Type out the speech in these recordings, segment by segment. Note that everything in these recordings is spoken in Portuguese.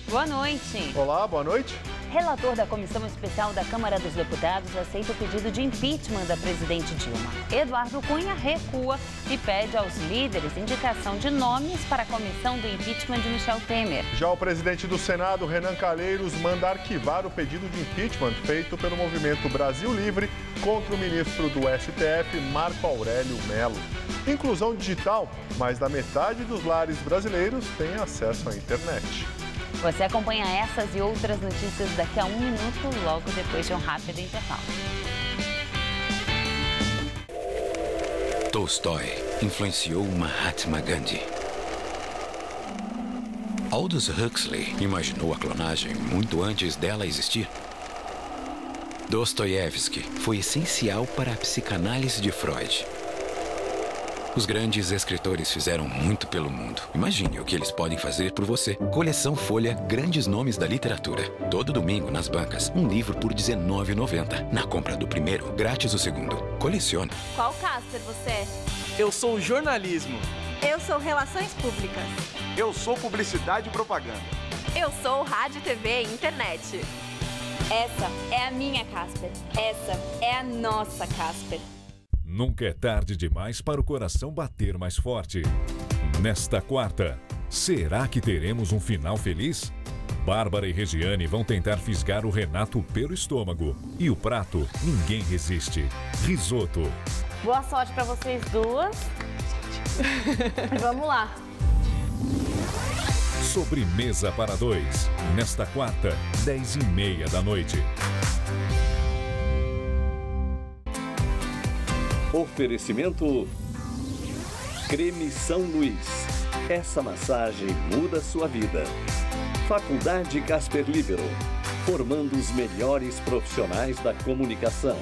Boa noite. Olá, boa noite. Relator da Comissão Especial da Câmara dos Deputados aceita o pedido de impeachment da presidente Dilma. Eduardo Cunha recua e pede aos líderes indicação de nomes para a comissão do impeachment de Michel Temer. Já o presidente do Senado, Renan Calheiros, manda arquivar o pedido de impeachment feito pelo Movimento Brasil Livre contra o ministro do STF, Marco Aurélio Mello. Inclusão digital, mais da metade dos lares brasileiros tem acesso à internet. Você acompanha essas e outras notícias daqui a 1 minuto, logo depois de um rápido intervalo. Tolstói influenciou Mahatma Gandhi. Aldous Huxley imaginou a clonagem muito antes dela existir. Dostoiévski foi essencial para a psicanálise de Freud. Os grandes escritores fizeram muito pelo mundo. Imagine o que eles podem fazer por você. Coleção Folha, grandes nomes da literatura. Todo domingo nas bancas, um livro por R$19,90. Na compra do primeiro, grátis o segundo. Colecione. Qual Casper você é? Eu sou jornalismo. Eu sou relações públicas. Eu sou publicidade e propaganda. Eu sou rádio, TV e internet. Essa é a minha Casper. Essa é a nossa Casper. Nunca é tarde demais para o coração bater mais forte. Nesta quarta, será que teremos um final feliz? Bárbara e Regiane vão tentar fisgar o Renato pelo estômago. E o prato, ninguém resiste. Risoto. Boa sorte para vocês duas. Vamos lá. Sobremesa para dois. Nesta quarta, 10h30 da noite. Oferecimento Creme São Luís. Essa massagem muda sua vida. Faculdade Casper Libero, formando os melhores profissionais da comunicação.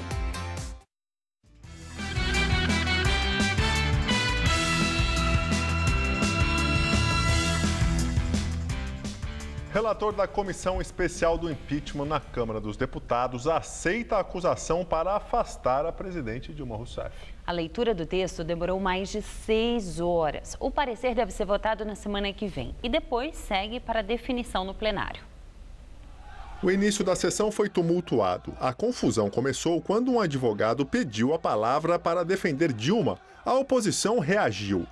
Relator da Comissão Especial do Impeachment na Câmara dos Deputados aceita a acusação para afastar a presidente Dilma Rousseff. A leitura do texto demorou mais de 6 horas. O parecer deve ser votado na semana que vem e depois segue para definição no plenário. O início da sessão foi tumultuado. A confusão começou quando um advogado pediu a palavra para defender Dilma. A oposição reagiu.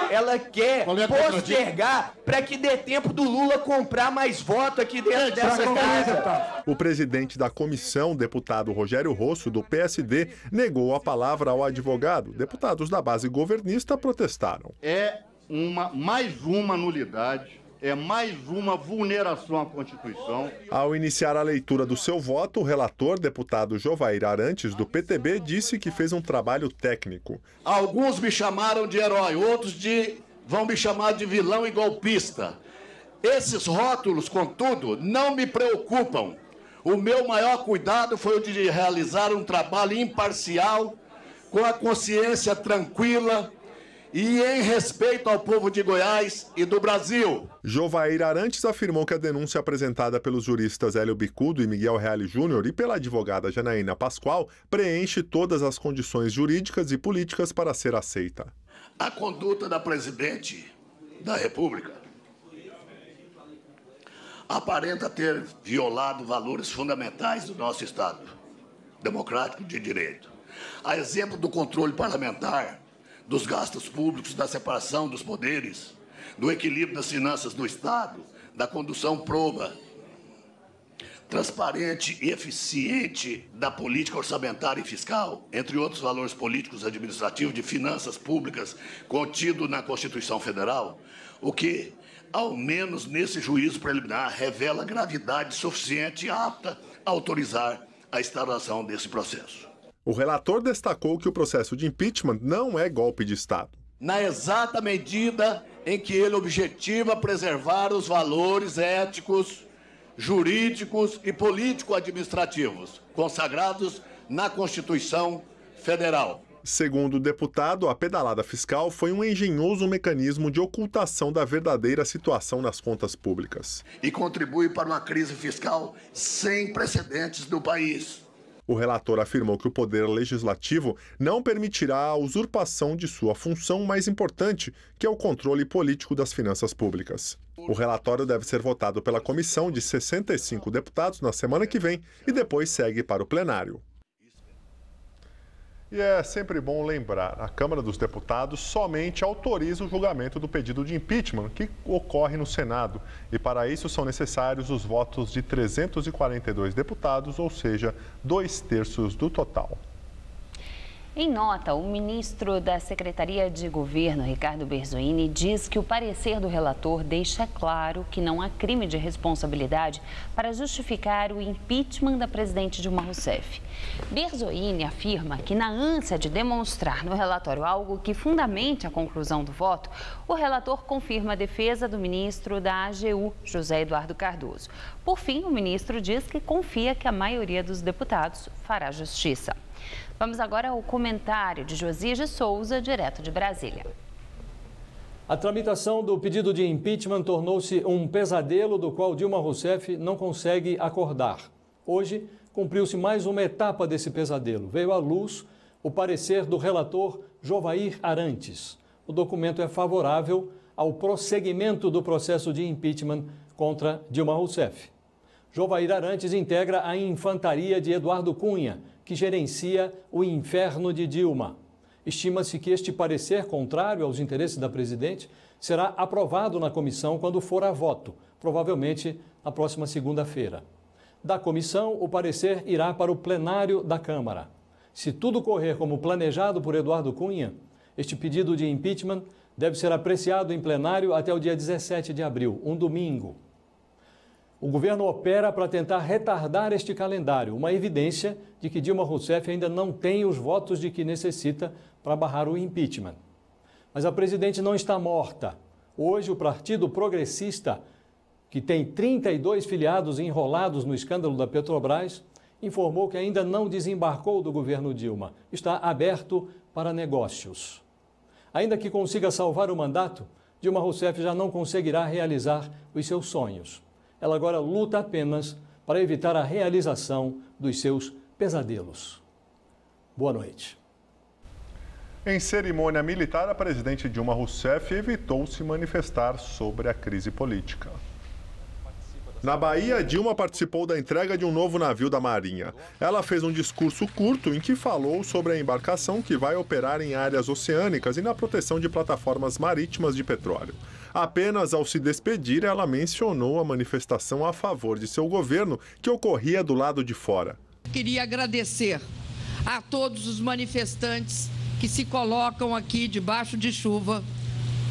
Ela quer postergar para que dê tempo do Lula comprar mais voto aqui dentro dessa casa. O presidente da comissão, deputado Rogério Rosso, do PSD, negou a palavra ao advogado. Deputados da base governista protestaram. É mais uma nulidade, é mais uma vulneração à Constituição. Ao iniciar a leitura do seu voto, o relator, deputado Jovair Arantes, do PTB, disse que fez um trabalho técnico. Alguns me chamaram de herói, outros vão me chamar de vilão e golpista. Esses rótulos, contudo, não me preocupam. O meu maior cuidado foi o de realizar um trabalho imparcial, com a consciência tranquila, e em respeito ao povo de Goiás e do Brasil. Jovair Arantes afirmou que a denúncia apresentada pelos juristas Hélio Bicudo e Miguel Reale Júnior e pela advogada Janaína Pascoal preenche todas as condições jurídicas e políticas para ser aceita. A conduta da presidente da República aparenta ter violado valores fundamentais do nosso Estado democrático de direito. A exemplo do controle parlamentar, dos gastos públicos, da separação dos poderes, do equilíbrio das finanças do Estado, da condução proba, transparente e eficiente da política orçamentária e fiscal, entre outros valores políticos e administrativos de finanças públicas contido na Constituição Federal, o que, ao menos nesse juízo preliminar, revela gravidade suficiente e apta a autorizar a instauração desse processo. O relator destacou que o processo de impeachment não é golpe de Estado. Na exata medida em que ele objetiva preservar os valores éticos, jurídicos e político-administrativos consagrados na Constituição Federal. Segundo o deputado, a pedalada fiscal foi um engenhoso mecanismo de ocultação da verdadeira situação nas contas públicas. E contribui para uma crise fiscal sem precedentes no país. O relator afirmou que o Poder Legislativo não permitirá a usurpação de sua função mais importante, que é o controle político das finanças públicas. O relatório deve ser votado pela comissão de 65 deputados na semana que vem e depois segue para o plenário. E é sempre bom lembrar, a Câmara dos Deputados somente autoriza o julgamento do pedido de impeachment que ocorre no Senado. E para isso são necessários os votos de 342 deputados, ou seja, 2/3 do total. Em nota, o ministro da Secretaria de Governo, Ricardo Berzolini, diz que o parecer do relator deixa claro que não há crime de responsabilidade para justificar o impeachment da presidente Dilma Rousseff. Berzolini afirma que, na ânsia de demonstrar no relatório algo que fundamente a conclusão do voto, o relator confirma a defesa do ministro da AGU, José Eduardo Cardoso. Por fim, o ministro diz que confia que a maioria dos deputados fará justiça. Vamos agora ao comentário de Josias de Souza, direto de Brasília. A tramitação do pedido de impeachment tornou-se um pesadelo do qual Dilma Rousseff não consegue acordar. Hoje, cumpriu-se mais uma etapa desse pesadelo. Veio à luz o parecer do relator Jovair Arantes. O documento é favorável ao prosseguimento do processo de impeachment contra Dilma Rousseff. Jovair Arantes integra a infantaria de Eduardo Cunha, que gerencia o inferno de Dilma. Estima-se que este parecer contrário aos interesses da presidente será aprovado na comissão quando for a voto, provavelmente na próxima segunda-feira. Da comissão, o parecer irá para o plenário da Câmara. Se tudo correr como planejado por Eduardo Cunha, este pedido de impeachment deve ser apreciado em plenário até o dia 17 de abril, um domingo. O governo opera para tentar retardar este calendário, uma evidência de que Dilma Rousseff ainda não tem os votos de que necessita para barrar o impeachment. Mas a presidente não está morta. Hoje, o Partido Progressista, que tem 32 filiados enrolados no escândalo da Petrobras, informou que ainda não desembarcou do governo Dilma. Está aberto para negócios. Ainda que consiga salvar o mandato, Dilma Rousseff já não conseguirá realizar os seus sonhos. Ela agora luta apenas para evitar a realização dos seus pesadelos. Boa noite. Em cerimônia militar, a presidente Dilma Rousseff evitou se manifestar sobre a crise política. Na Bahia, Dilma participou da entrega de um novo navio da Marinha. Ela fez um discurso curto em que falou sobre a embarcação que vai operar em áreas oceânicas e na proteção de plataformas marítimas de petróleo. Apenas ao se despedir, ela mencionou a manifestação a favor de seu governo, que ocorria do lado de fora. Queria agradecer a todos os manifestantes que se colocam aqui debaixo de chuva,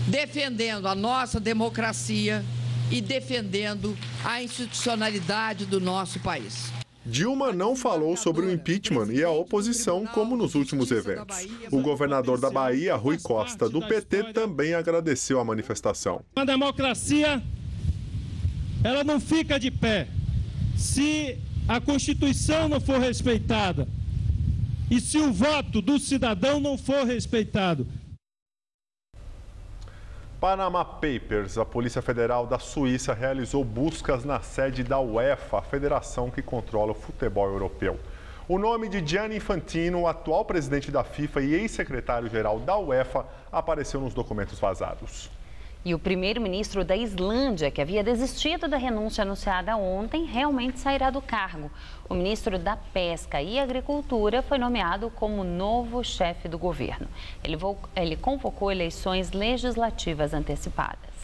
defendendo a nossa democracia e defendendo a institucionalidade do nosso país. Dilma não falou sobre o impeachment e a oposição como nos últimos eventos. O governador da Bahia, Rui Costa, do PT, também agradeceu a manifestação. A democracia, ela não fica de pé se a Constituição não for respeitada e se o voto do cidadão não for respeitado. Panama Papers, a Polícia Federal da Suíça realizou buscas na sede da UEFA, a federação que controla o futebol europeu. O nome de Gianni Infantino, atual presidente da FIFA e ex-secretário-geral da UEFA, apareceu nos documentos vazados. E o primeiro-ministro da Islândia, que havia desistido da renúncia anunciada ontem, realmente sairá do cargo. O ministro da Pesca e Agricultura foi nomeado como novo chefe do governo. Ele convocou eleições legislativas antecipadas.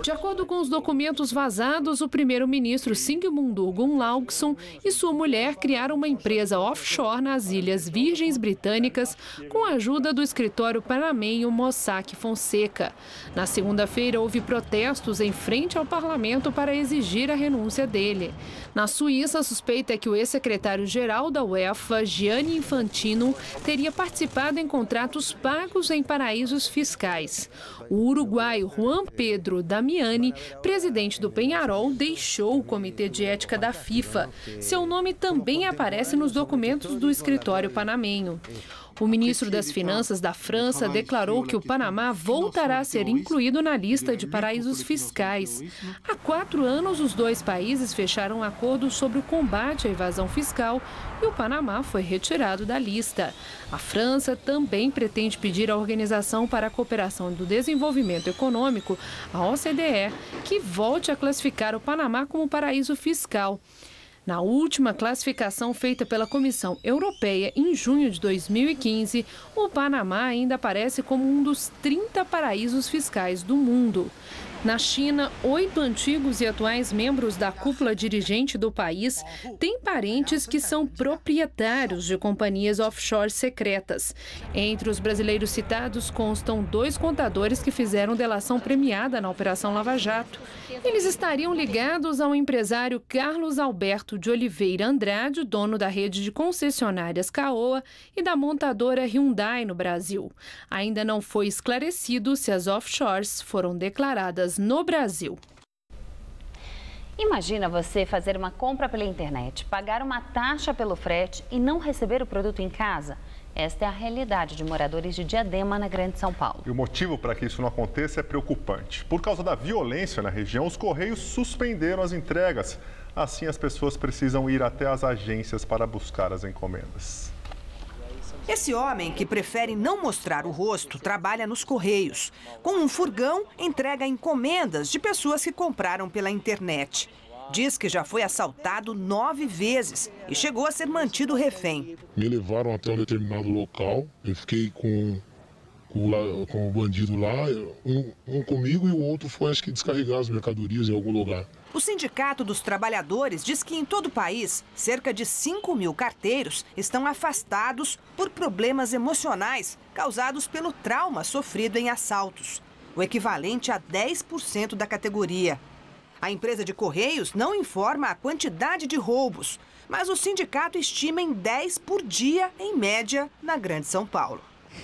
De acordo com os documentos vazados, o primeiro-ministro Sigmundur Gunnlaugsson e sua mulher criaram uma empresa offshore nas Ilhas Virgens Britânicas com a ajuda do escritório panamenho Mossack Fonseca. Na segunda-feira, houve protestos em frente ao parlamento para exigir a renúncia dele. Na Suíça, a suspeita é que o ex-secretário-geral da UEFA, Gianni Infantino, teria participado em contratos pagos em paraísos fiscais. O uruguaio Juan Pedro Damiani, presidente do Peñarol, deixou o Comitê de Ética da FIFA. Seu nome também aparece nos documentos do escritório panamenho. O ministro das Finanças da França declarou que o Panamá voltará a ser incluído na lista de paraísos fiscais. Há 4 anos, os dois países fecharam um acordo sobre o combate à evasão fiscal e o Panamá foi retirado da lista. A França também pretende pedir à Organização para a Cooperação do Desenvolvimento Econômico, a OCDE, que volte a classificar o Panamá como paraíso fiscal. Na última classificação feita pela Comissão Europeia em junho de 2015, o Panamá ainda aparece como um dos 30 paraísos fiscais do mundo. Na China, 8 antigos e atuais membros da cúpula dirigente do país têm parentes que são proprietários de companhias offshore secretas. Entre os brasileiros citados constam 2 contadores que fizeram delação premiada na Operação Lava Jato. Eles estariam ligados ao empresário Carlos Alberto de Oliveira Andrade, dono da rede de concessionárias Caoa e da montadora Hyundai no Brasil. Ainda não foi esclarecido se as offshores foram declaradas no Brasil. Imagina você fazer uma compra pela internet, pagar uma taxa pelo frete e não receber o produto em casa. Esta é a realidade de moradores de Diadema, na Grande São Paulo. E o motivo para que isso não aconteça é preocupante. Por causa da violência na região, os Correios suspenderam as entregas. Assim, as pessoas precisam ir até as agências para buscar as encomendas. Esse homem, que prefere não mostrar o rosto, trabalha nos Correios. Com um furgão, entrega encomendas de pessoas que compraram pela internet. Diz que já foi assaltado 9 vezes e chegou a ser mantido refém. Me levaram até um determinado local, eu fiquei com o bandido lá, um comigo e o outro foi, acho que, descarregar as mercadorias em algum lugar. O Sindicato dos Trabalhadores diz que em todo o país, cerca de 5.000 carteiros estão afastados por problemas emocionais causados pelo trauma sofrido em assaltos, o equivalente a 10% da categoria. A empresa de Correios não informa a quantidade de roubos, mas o sindicato estima em 10 por dia, em média, na Grande São Paulo.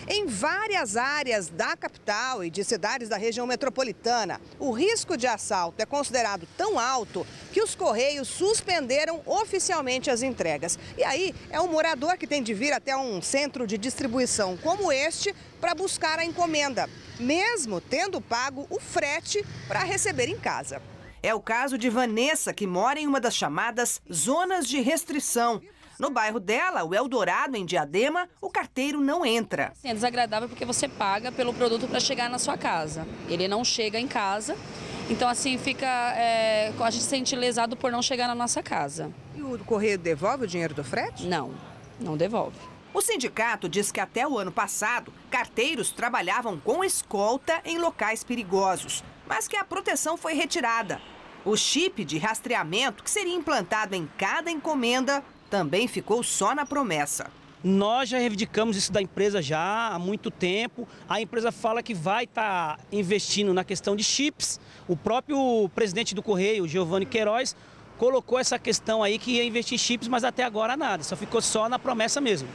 Em várias áreas da capital e de cidades da região metropolitana, o risco de assalto é considerado tão alto que os Correios suspenderam oficialmente as entregas. E aí é o morador que tem de vir até um centro de distribuição como este para buscar a encomenda, mesmo tendo pago o frete para receber em casa. É o caso de Vanessa, que mora em uma das chamadas zonas de restrição. No bairro dela, o Eldorado, em Diadema, o carteiro não entra. É desagradável porque você paga pelo produto para chegar na sua casa. Ele não chega em casa, então assim a gente se sente lesado por não chegar na nossa casa. E o Correio devolve o dinheiro do frete? Não, não devolve. O sindicato diz que até o ano passado, carteiros trabalhavam com escolta em locais perigosos, mas que a proteção foi retirada. O chip de rastreamento, que seria implantado em cada encomenda, também ficou só na promessa. Nós já reivindicamos isso da empresa já há muito tempo. A empresa fala que vai estar investindo na questão de chips. O próprio presidente do Correio, Giovanni Queiroz, colocou essa questão aí que ia investir em chips, mas até agora nada. Só ficou só na promessa mesmo.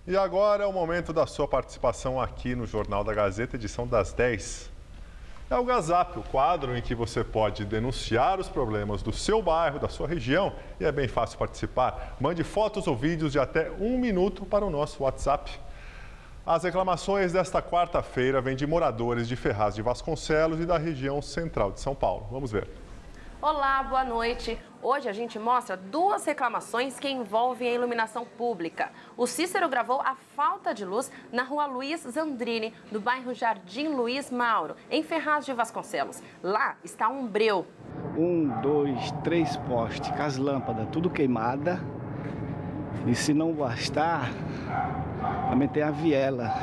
E agora é o momento da sua participação aqui no Jornal da Gazeta, edição das 10. É o Gazap, o quadro em que você pode denunciar os problemas do seu bairro, da sua região, e é bem fácil participar. Mande fotos ou vídeos de até 1 minuto para o nosso WhatsApp. As reclamações desta quarta-feira vêm de moradores de Ferraz de Vasconcelos e da região central de São Paulo. Vamos ver. Olá, boa noite. Hoje a gente mostra 2 reclamações que envolvem a iluminação pública. O Cícero gravou a falta de luz na rua Luiz Zandrini, do bairro Jardim Luiz Mauro, em Ferraz de Vasconcelos. Lá está um breu. 1, 2, 3 postes com as lâmpadas tudo queimada. E se não bastar, também tem a viela,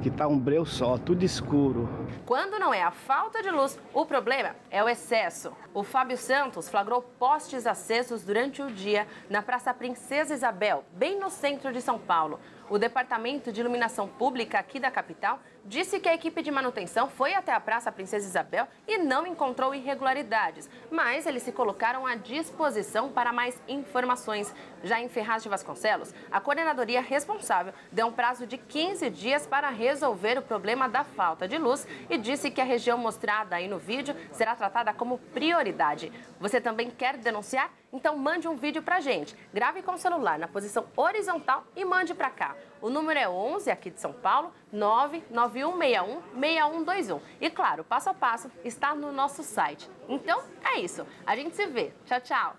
que está um breu só, tudo escuro. Quando não é a falta de luz, o problema é o excesso. O Fábio Santos flagrou postes acesos durante o dia na Praça Princesa Isabel, bem no centro de São Paulo. O Departamento de Iluminação Pública aqui da capital disse que a equipe de manutenção foi até a Praça Princesa Isabel e não encontrou irregularidades, mas eles se colocaram à disposição para mais informações. Já em Ferraz de Vasconcelos, a coordenadoria responsável deu um prazo de 15 dias para resolver o problema da falta de luz e disse que a região mostrada aí no vídeo será tratada como prioridade. Você também quer denunciar? Então mande um vídeo pra gente. Grave com o celular na posição horizontal e mande pra cá. O número é 11, aqui de São Paulo, 991616121. E claro, o passo a passo está no nosso site. Então é isso. A gente se vê. Tchau, tchau.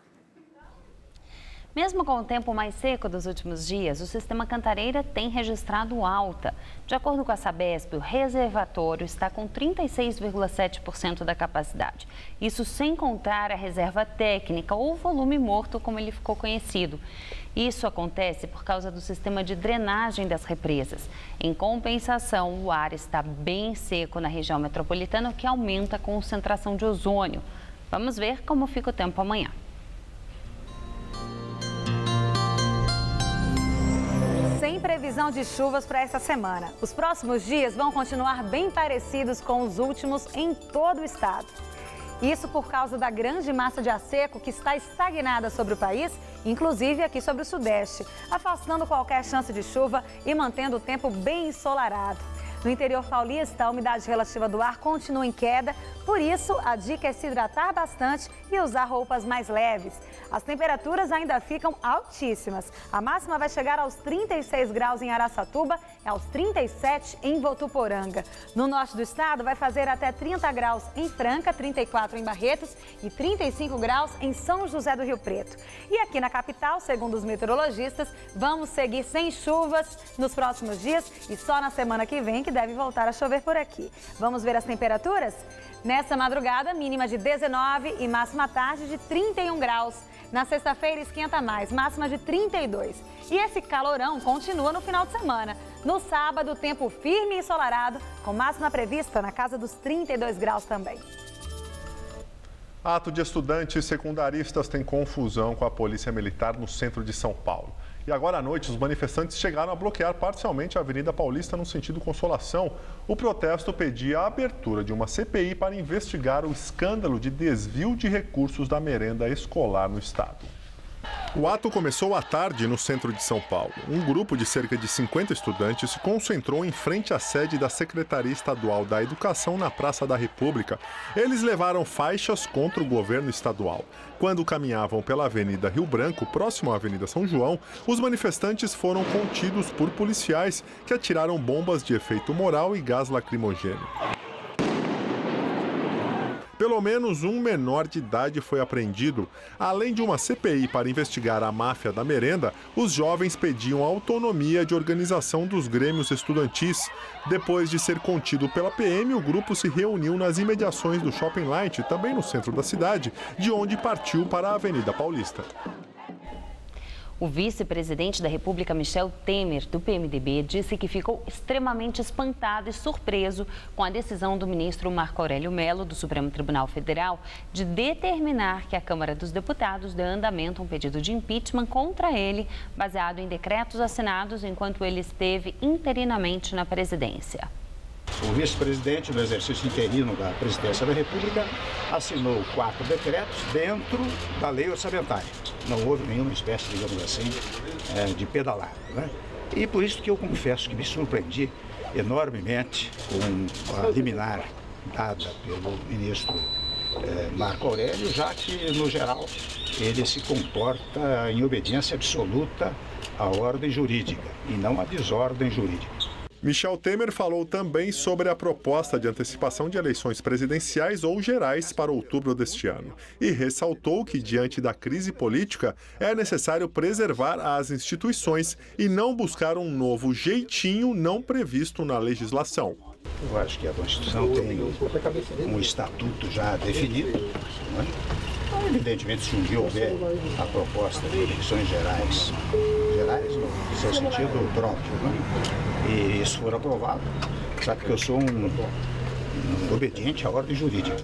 Mesmo com o tempo mais seco dos últimos dias, o sistema Cantareira tem registrado alta. De acordo com a Sabesp, o reservatório está com 36,7% da capacidade. Isso sem contar a reserva técnica ou volume morto, como ele ficou conhecido. Isso acontece por causa do sistema de drenagem das represas. Em compensação, o ar está bem seco na região metropolitana, o que aumenta a concentração de ozônio. Vamos ver como fica o tempo amanhã. Sem previsão de chuvas para essa semana. Os próximos dias vão continuar bem parecidos com os últimos em todo o estado. Isso por causa da grande massa de ar seco que está estagnada sobre o país, inclusive aqui sobre o sudeste, afastando qualquer chance de chuva e mantendo o tempo bem ensolarado. No interior paulista, a umidade relativa do ar continua em queda, por isso a dica é se hidratar bastante e usar roupas mais leves. As temperaturas ainda ficam altíssimas. A máxima vai chegar aos 36 graus em Araçatuba e aos 37 em Votuporanga. No norte do estado vai fazer até 30 graus em Franca, 34 em Barretos e 35 graus em São José do Rio Preto. E aqui na capital, segundo os meteorologistas, vamos seguir sem chuvas nos próximos dias e só na semana que vem que deve voltar a chover por aqui. Vamos ver as temperaturas? Nessa madrugada, mínima de 19 e máxima à tarde de 31 graus. Na sexta-feira esquenta mais, máxima de 32. E esse calorão continua no final de semana. No sábado, tempo firme e ensolarado, com máxima prevista na casa dos 32 graus também. Ato de estudantes secundaristas tem confusão com a polícia militar no centro de São Paulo. E agora à noite, os manifestantes chegaram a bloquear parcialmente a Avenida Paulista no sentido Consolação. O protesto pedia a abertura de uma CPI para investigar o escândalo de desvio de recursos da merenda escolar no estado. O ato começou à tarde no centro de São Paulo. Um grupo de cerca de 50 estudantes se concentrou em frente à sede da Secretaria Estadual da Educação na Praça da República. Eles levaram faixas contra o governo estadual. Quando caminhavam pela Avenida Rio Branco, próximo à Avenida São João, os manifestantes foram contidos por policiais que atiraram bombas de efeito moral e gás lacrimogêneo. Pelo menos um menor de idade foi apreendido. Além de uma CPI para investigar a máfia da merenda, os jovens pediam autonomia de organização dos grêmios estudantis. Depois de ser contido pela PM, o grupo se reuniu nas imediações do Shopping Light, também no centro da cidade, de onde partiu para a Avenida Paulista. O vice-presidente da República, Michel Temer, do PMDB, disse que ficou extremamente espantado e surpreso com a decisão do ministro Marco Aurélio Mello, do Supremo Tribunal Federal, de determinar que a Câmara dos Deputados dê andamento a um pedido de impeachment contra ele, baseado em decretos assinados enquanto ele esteve interinamente na presidência. O vice-presidente, no exercício interino da presidência da República, assinou 4 decretos dentro da lei orçamentária. Não houve nenhuma espécie, digamos assim, de pedalar, né? E por isso que eu confesso que me surpreendi enormemente com a liminar dada pelo ministro Marco Aurélio, já que, no geral, ele se comporta em obediência absoluta à ordem jurídica e não à desordem jurídica. Michel Temer falou também sobre a proposta de antecipação de eleições presidenciais ou gerais para outubro deste ano e ressaltou que, diante da crise política, é necessário preservar as instituições e não buscar um novo jeitinho não previsto na legislação. Eu acho que a Constituição tem um estatuto já definido, né? Então, evidentemente, se um dia houver a proposta de eleições gerais no seu sentido próprio, né? E isso for aprovado, sabe que eu sou um obediente à ordem jurídica.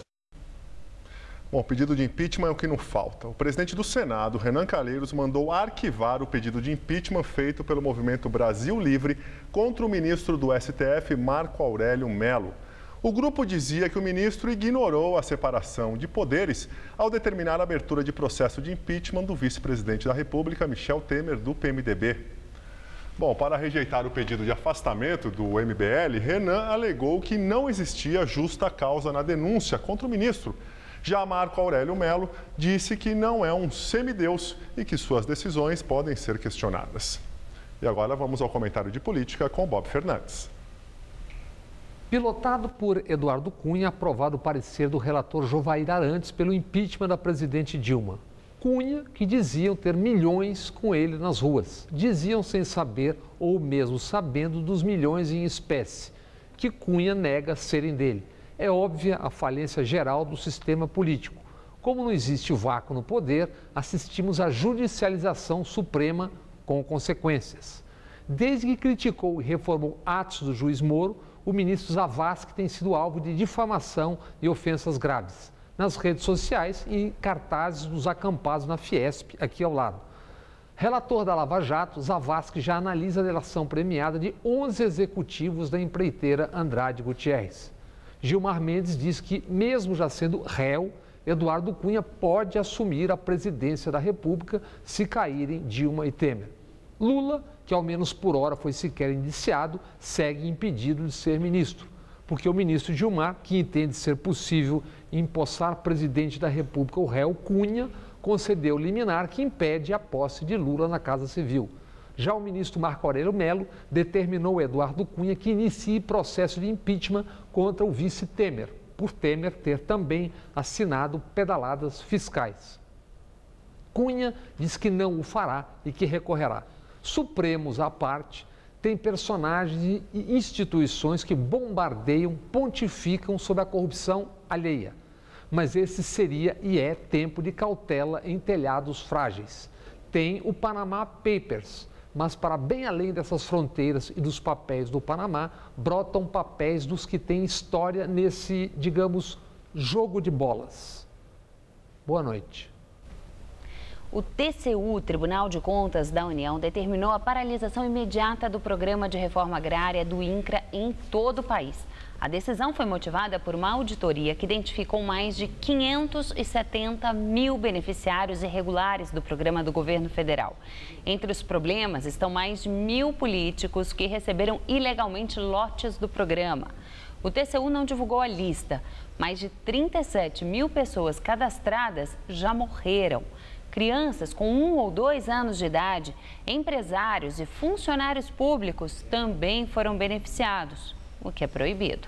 Bom, o pedido de impeachment é o que não falta. O presidente do Senado, Renan Calheiros, mandou arquivar o pedido de impeachment feito pelo Movimento Brasil Livre contra o ministro do STF, Marco Aurélio Mello. O grupo dizia que o ministro ignorou a separação de poderes ao determinar a abertura de processo de impeachment do vice-presidente da República, Michel Temer, do PMDB. Bom, para rejeitar o pedido de afastamento do MBL, Renan alegou que não existia justa causa na denúncia contra o ministro. Já Marco Aurélio Melo disse que não é um semideus e que suas decisões podem ser questionadas. E agora vamos ao comentário de política com Bob Fernandes. Pilotado por Eduardo Cunha, aprovado o parecer do relator Jovair Arantes pelo impeachment da presidente Dilma. Cunha, que diziam ter milhões com ele nas ruas. Diziam sem saber ou mesmo sabendo dos milhões em espécie, que Cunha nega serem dele. É óbvia a falência geral do sistema político. Como não existe vácuo no poder, assistimos à judicialização suprema com consequências. Desde que criticou e reformou atos do juiz Moro, o ministro Zavascki tem sido alvo de difamação e ofensas graves nas redes sociais e em cartazes dos acampados na Fiesp, aqui ao lado. Relator da Lava Jato, Zavascki já analisa a delação premiada de 11 executivos da empreiteira Andrade Gutierrez. Gilmar Mendes diz que, mesmo já sendo réu, Eduardo Cunha pode assumir a presidência da República se caírem Dilma e Temer. Lula, que ao menos por hora foi sequer indiciado, segue impedido de ser ministro, porque o ministro Gilmar, que entende ser possível empossar presidente da República o réu Cunha, concedeu liminar que impede a posse de Lula na Casa Civil. Já o ministro Marco Aurélio Melo determinou Eduardo Cunha que inicie processo de impeachment contra o vice Temer, por Temer ter também assinado pedaladas fiscais. Cunha diz que não o fará e que recorrerá. Supremos à parte, tem personagens e instituições que bombardeiam, pontificam sobre a corrupção alheia. Mas esse seria e é tempo de cautela em telhados frágeis. Tem o Panama Papers, mas para bem além dessas fronteiras e dos papéis do Panamá, brotam papéis dos que têm história nesse, digamos, jogo de bolas. Boa noite. O TCU, Tribunal de Contas da União, determinou a paralisação imediata do programa de reforma agrária do INCRA em todo o país. A decisão foi motivada por uma auditoria que identificou mais de 570 mil beneficiários irregulares do programa do governo federal. Entre os problemas estão mais de 1.000 políticos que receberam ilegalmente lotes do programa. O TCU não divulgou a lista. Mais de 37 mil pessoas cadastradas já morreram. Crianças com 1 ou 2 anos de idade, empresários e funcionários públicos também foram beneficiados, o que é proibido.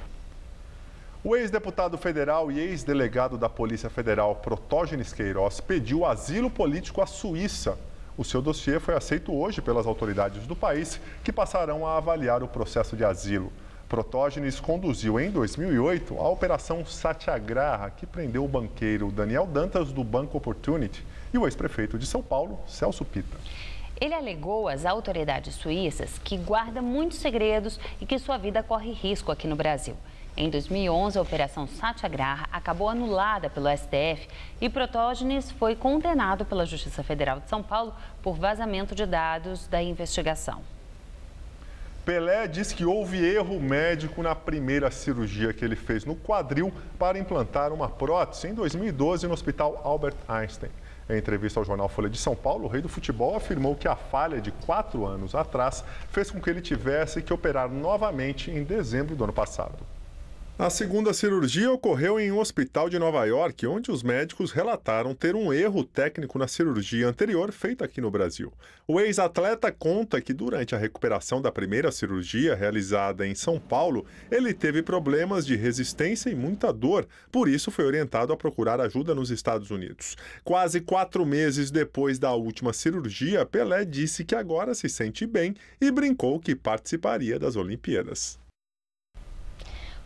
O ex-deputado federal e ex-delegado da Polícia Federal, Protógenes Queiroz, pediu asilo político à Suíça. O seu dossiê foi aceito hoje pelas autoridades do país, que passarão a avaliar o processo de asilo. Protógenes conduziu em 2008 a Operação Satyagraha, que prendeu o banqueiro Daniel Dantas do Banco Opportunity e o ex-prefeito de São Paulo, Celso Pitta. Ele alegou às autoridades suíças que guarda muitos segredos e que sua vida corre risco aqui no Brasil. Em 2011, a Operação Satyagraha acabou anulada pelo STF e Protógenes foi condenado pela Justiça Federal de São Paulo por vazamento de dados da investigação. Pelé diz que houve erro médico na primeira cirurgia que ele fez no quadril para implantar uma prótese em 2012 no Hospital Albert Einstein. Em entrevista ao jornal Folha de São Paulo, o rei do futebol afirmou que a falha de 4 anos atrás fez com que ele tivesse que operar novamente em dezembro do ano passado. A segunda cirurgia ocorreu em um hospital de Nova York, onde os médicos relataram ter um erro técnico na cirurgia anterior feita aqui no Brasil. O ex-atleta conta que durante a recuperação da primeira cirurgia realizada em São Paulo, ele teve problemas de resistência e muita dor, por isso foi orientado a procurar ajuda nos Estados Unidos. Quase 4 meses depois da última cirurgia, Pelé disse que agora se sente bem e brincou que participaria das Olimpíadas.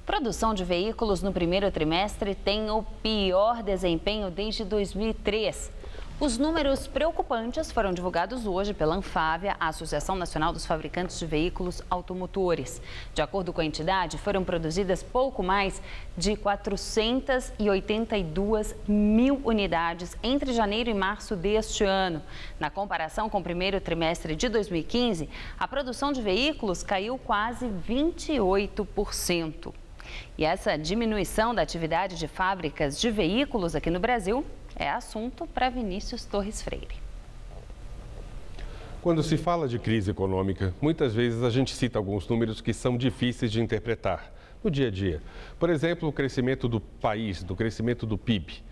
Produção de veículos no primeiro trimestre tem o pior desempenho desde 2003. Os números preocupantes foram divulgados hoje pela Anfávia, a Associação Nacional dos Fabricantes de Veículos Automotores. De acordo com a entidade, foram produzidas pouco mais de 482 mil unidades entre janeiro e março deste ano. Na comparação com o primeiro trimestre de 2015, a produção de veículos caiu quase 28%. E essa diminuição da atividade de fábricas de veículos aqui no Brasil é assunto para Vinícius Torres Freire. Quando se fala de crise econômica, muitas vezes a gente cita alguns números que são difíceis de interpretar no dia a dia. Por exemplo, o crescimento do país, do crescimento do PIB.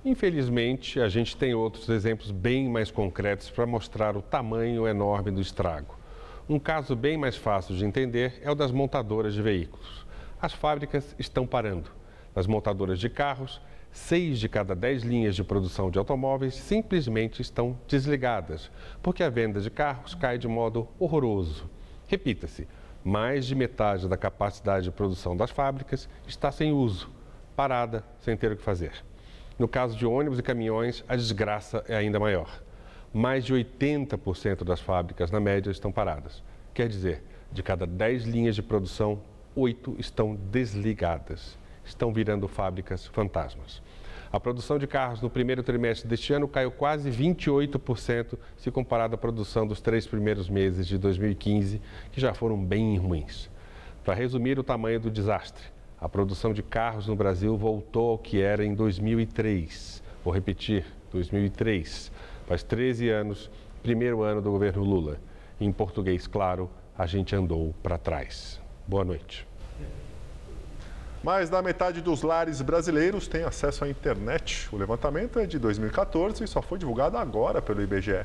Infelizmente, a gente tem outros exemplos bem mais concretos para mostrar o tamanho enorme do estrago. Um caso bem mais fácil de entender é o das montadoras de veículos. As fábricas estão parando. Nas montadoras de carros, 6 de cada 10 linhas de produção de automóveis simplesmente estão desligadas, porque a venda de carros cai de modo horroroso. Repita-se, mais de metade da capacidade de produção das fábricas está sem uso, parada, sem ter o que fazer. No caso de ônibus e caminhões, a desgraça é ainda maior. Mais de 80% das fábricas, na média, estão paradas. Quer dizer, de cada 10 linhas de produção, 8 estão desligadas. Estão virando fábricas fantasmas. A produção de carros no primeiro trimestre deste ano caiu quase 28% se comparado à produção dos 3 primeiros meses de 2015, que já foram bem ruins. Para resumir o tamanho do desastre, a produção de carros no Brasil voltou ao que era em 2003. Vou repetir, 2003. Faz 13 anos, primeiro ano do governo Lula. Em português, claro, a gente andou para trás. Boa noite. Mais da metade dos lares brasileiros tem acesso à internet. O levantamento é de 2014 e só foi divulgado agora pelo IBGE.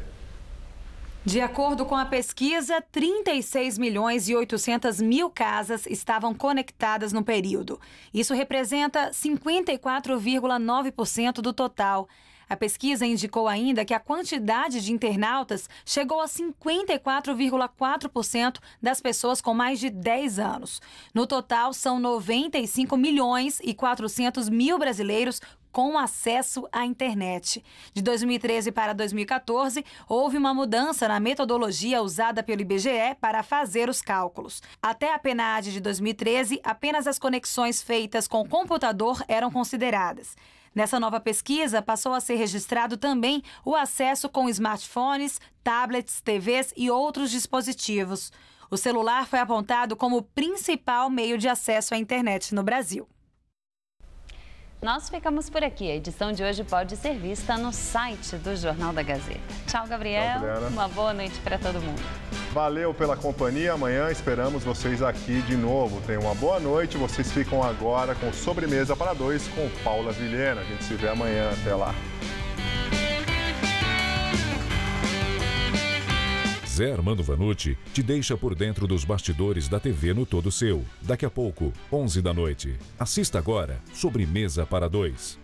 De acordo com a pesquisa, 36 milhões e 800 mil casas estavam conectadas no período. Isso representa 54,9% do total. A pesquisa indicou ainda que a quantidade de internautas chegou a 54,4% das pessoas com mais de 10 anos. No total, são 95 milhões e 400 mil brasileiros com acesso à internet. De 2013 para 2014, houve uma mudança na metodologia usada pelo IBGE para fazer os cálculos. Até a PNAD de 2013, apenas as conexões feitas com computador eram consideradas. Nessa nova pesquisa, passou a ser registrado também o acesso com smartphones, tablets, TVs e outros dispositivos. O celular foi apontado como o principal meio de acesso à internet no Brasil. Nós ficamos por aqui. A edição de hoje pode ser vista no site do Jornal da Gazeta. Tchau, Gabriel. Tchau, uma boa noite para todo mundo. Valeu pela companhia. Amanhã esperamos vocês aqui de novo. Tenham uma boa noite. Vocês ficam agora com Sobremesa para Dois com Paula Vilhena. A gente se vê amanhã. Até lá. Zé Armando Vanucci te deixa por dentro dos bastidores da TV no Todo Seu. Daqui a pouco, 11 da noite. Assista agora, Sobremesa para Dois.